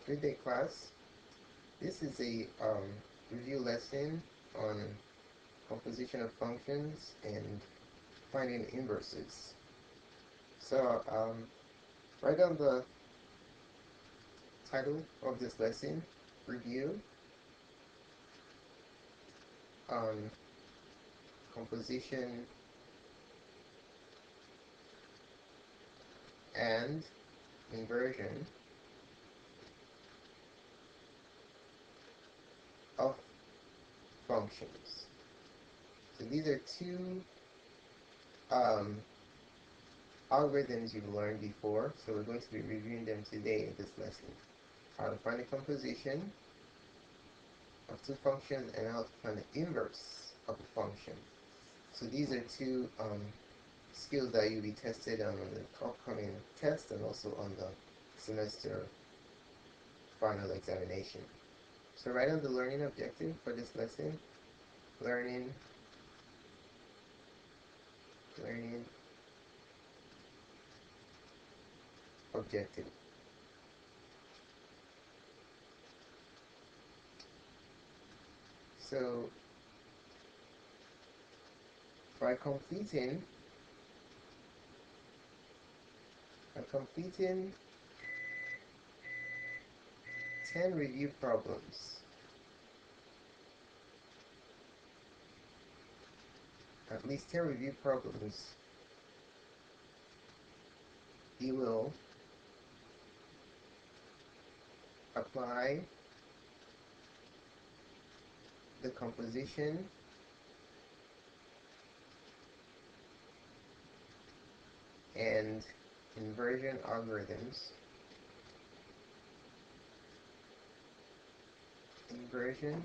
Good day, class. This is a review lesson on composition of functions and finding inverses. So, write down the title of this lesson, Review on Composition and Inversion of Functions. So these are two um, algorithms you've learned before, so we're going to be reviewing them today in this lesson. How to find the composition of two functions and how to find the inverse of a function. So these are two skills that you'll be tested on the upcoming test and also on the semester final examination. So write down the learning objective for this lesson. Learning objective. So by completing 10 review problems, at least 10 review problems, you will apply the composition and inversion algorithms. Inversion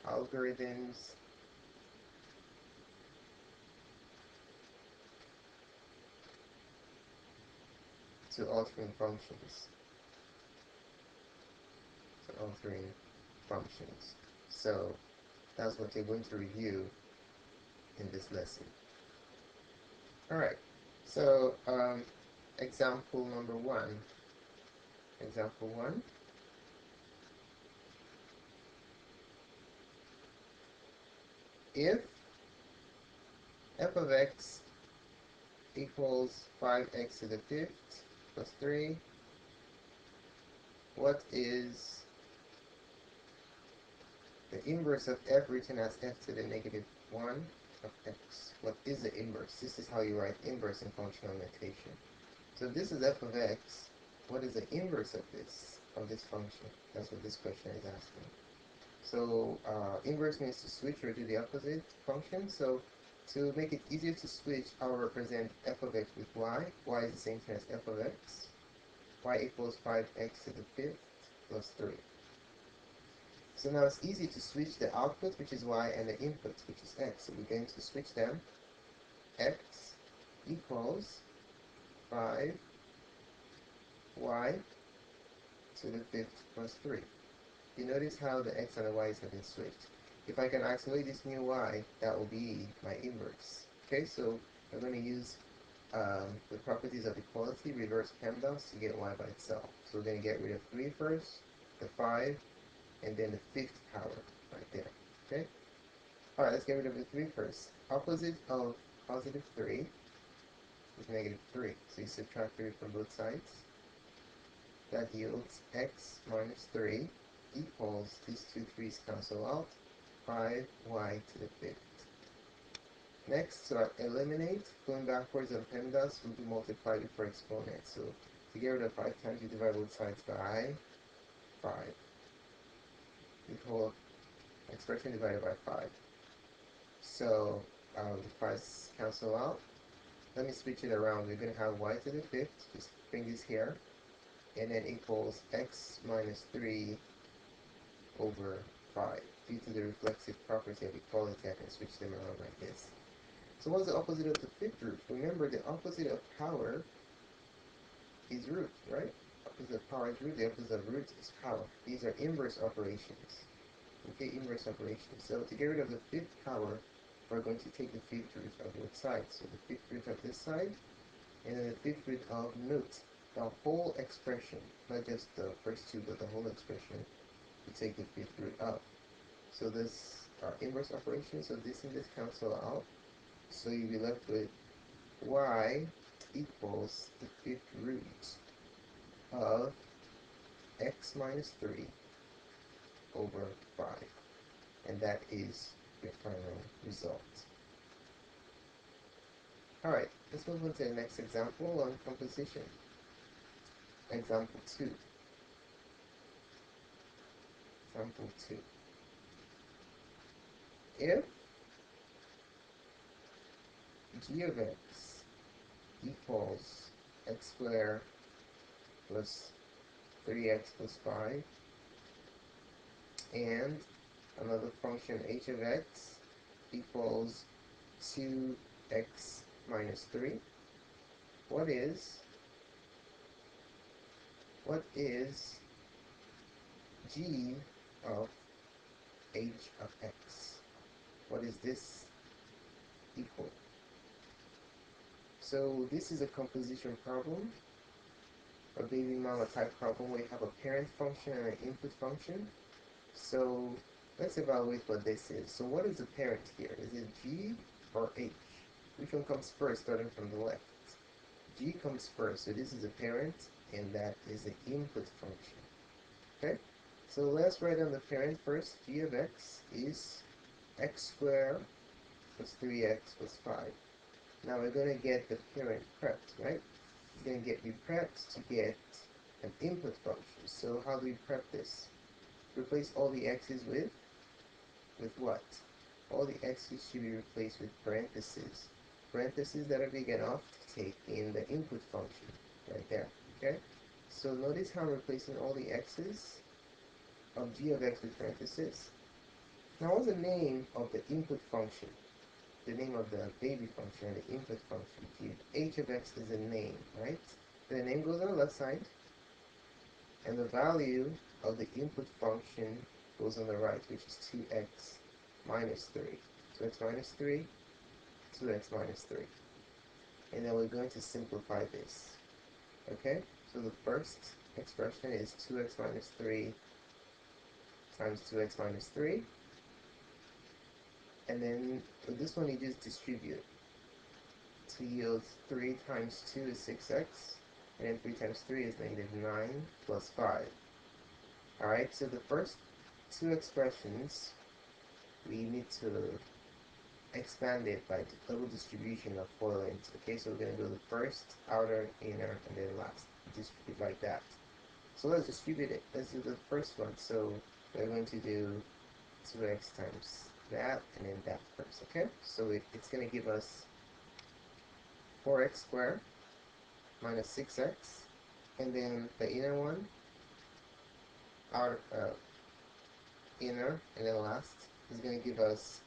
algorithms to altering functions. So that's what you're going to review in this lesson. Alright, so example number one. Example one. If f of x equals 5x to the fifth plus 3, what is the inverse of f written as f to the negative 1 of x? What is the inverse? This is how you write inverse in functional notation. So if this is f of x, what is the inverse of this function? That's what this question is asking. So inverse means to switch or do the opposite function. So to make it easier to switch, I'll represent f of x with y. Y is the same thing as f of x. Y equals 5x to the fifth plus 3. So now it's easy to switch the output, which is y, and the input, which is x. So we're going to switch them. X equals 5y to the fifth plus 3. You notice how the x and the y's have been switched. If I can isolate this new y, that will be my inverse. Okay, so we're going to use the properties of equality, reverse PEMDAS, to get y by itself. So we're going to get rid of 3 first, the 5, and then the fifth power right there. Okay? Alright, let's get rid of the 3 first. Opposite of positive 3 is negative 3. So you subtract 3 from both sides. That yields x minus 3 equals, these two 3's cancel out, 5y to the fifth. Next, to eliminate, going backwards on PEMDAS, we'll do multiply before exponent. So to get rid of 5 times, you divide both sides by 5. The whole expression divided by 5. So the 5's cancel out. Let me switch it around. We're going to have y to the fifth, just bring this here, and then equals x minus 3 over 5. Due to the reflexive property of equality, I can switch them around like this. So what's the opposite of the fifth root? Remember, the opposite of power is root, right? Opposite of power is root. The opposite of root is power. These are inverse operations. Okay, inverse operations. So to get rid of the fifth power, we're going to take the fifth root of both sides. So the fifth root of this side and then the fifth root of, note, the whole expression, not just the first two, but the whole expression, we take the fifth root of. So this are inverse operations, so this and this cancel out. So you'll be left with y equals the fifth root of x minus 3 over 5. And that is your final result. Alright, let's move on to the next example on composition. Example 2. Example 2. If g of x equals x squared plus 3x plus 5, and another function h of x equals 2x minus 3, what is g of h of x? What is this equal? So this is a composition problem, a baby mama type problem where you have a parent function and an input function. So let's evaluate what this is. So what is the parent here? Is it g or h? Which one comes first, starting from the left? G comes first, so this is a parent, and that is the input function. Okay? So let's write down the parent first. G of x is x squared plus 3x plus 5. Now we're going to get the parent prepped, right? It's going to be prepped to get an input function. So how do we prep this? Replace all the x's with what? All the x's should be replaced with parentheses. Parentheses that are big enough to take in the input function right there. Okay? So notice how I'm replacing all the x's of g of x with parentheses. Now what's the name of the input function? The name of the baby function, the input function. H of x is a name, right? The name goes on the left side, and the value of the input function goes on the right, which is 2x minus 3. 2x minus 3, 2x minus 3. And then we're going to simplify this. Okay? So the first expression is 2x minus 3 times 2x minus 3. And then with this one, you just distribute to yield 3 times 2 is 6x, and then 3 times 3 is negative 9 plus 5. Alright, so the first two expressions, we need to expand it by double distribution of FOIL-int. Okay, so we're going to go the first, outer, inner, and then last. Distribute like that. So let's distribute it. Let's do the first one. So we're going to do 2x times that, and then that first. Okay, so it's going to give us 4x squared minus 6x, and then the inner one, outer, inner, and then last is going to give us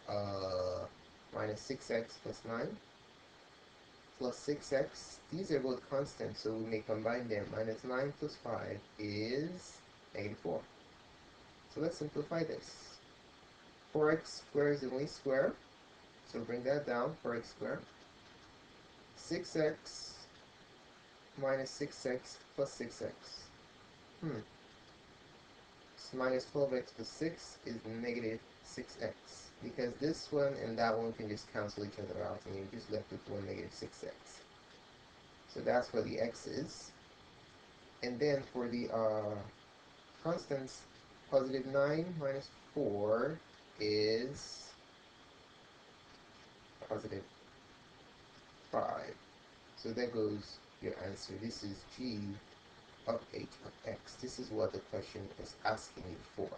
minus 6x plus 9 plus 6x. These are both constant, so we may combine them. Minus 9 plus 5 is negative 4. So let's simplify this. 4x squared is the only square, so bring that down. 4x squared. 6x minus 6x plus 6x. So minus 12x plus 6 is negative 6x. Because this one and that one can just cancel each other out, and you're just left with one negative 6x. So that's what the x is. And then for the constants, positive 9 minus 4 is positive 5. So there goes your answer. This is g of h of x. This is what the question is asking you for.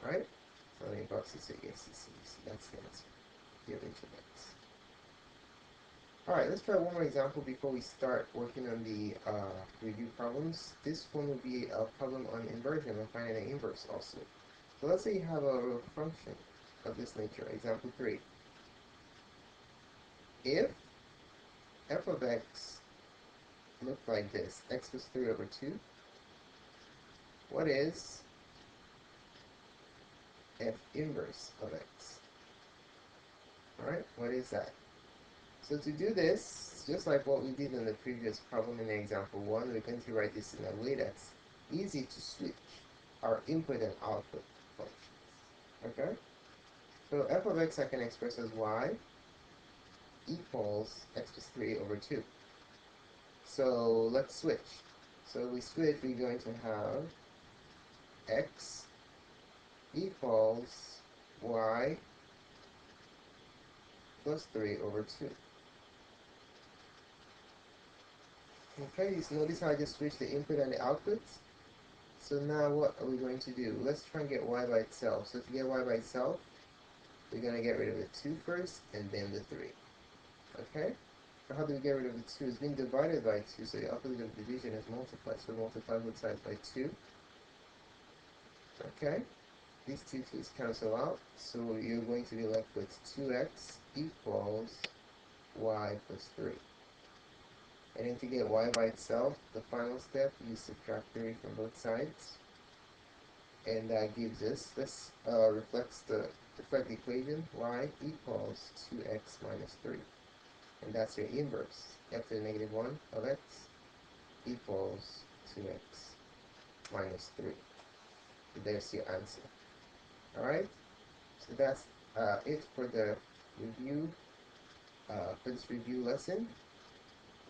Right? So let me box it so yes, that's the answer. G of h of x. Alright, let's try one more example before we start working on the review problems. This one will be a problem on inversion and finding the inverse also. So let's say you have a function of this nature. Example 3. If f of x looked like this, x was 3 over 2, what is f inverse of x? Alright, what is that? So to do this, just like what we did in the previous problem in example 1, we're going to write this in a way that's easy to switch our input and output functions. Okay? So f of x I can express as y equals x plus 3 over 2. So let's switch. So we switch, we're going to have x equals y plus 3 over 2. Okay, so notice how I just switched the input and the output. So now what are we going to do? Let's try and get y by itself. So to get y by itself, we're going to get rid of the 2 first and then the 3. Okay? So how do we get rid of the 2? It's being divided by 2, so the opposite of division is multiply. So multiply both sides by 2. Okay? These two 2's cancel out, so you're going to be left with 2x equals y plus 3. And then to get y by itself, the final step, you subtract 3 from both sides. And that gives us, this reflect the equation, y equals 2x minus 3. And that's your inverse. F to the negative 1 of x equals 2x minus 3. So there's your answer. Alright? So that's it for the review, for this review lesson.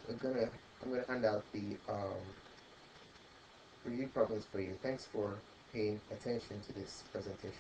I'm gonna hand out the review problems for you. Thanks for paying attention to this presentation.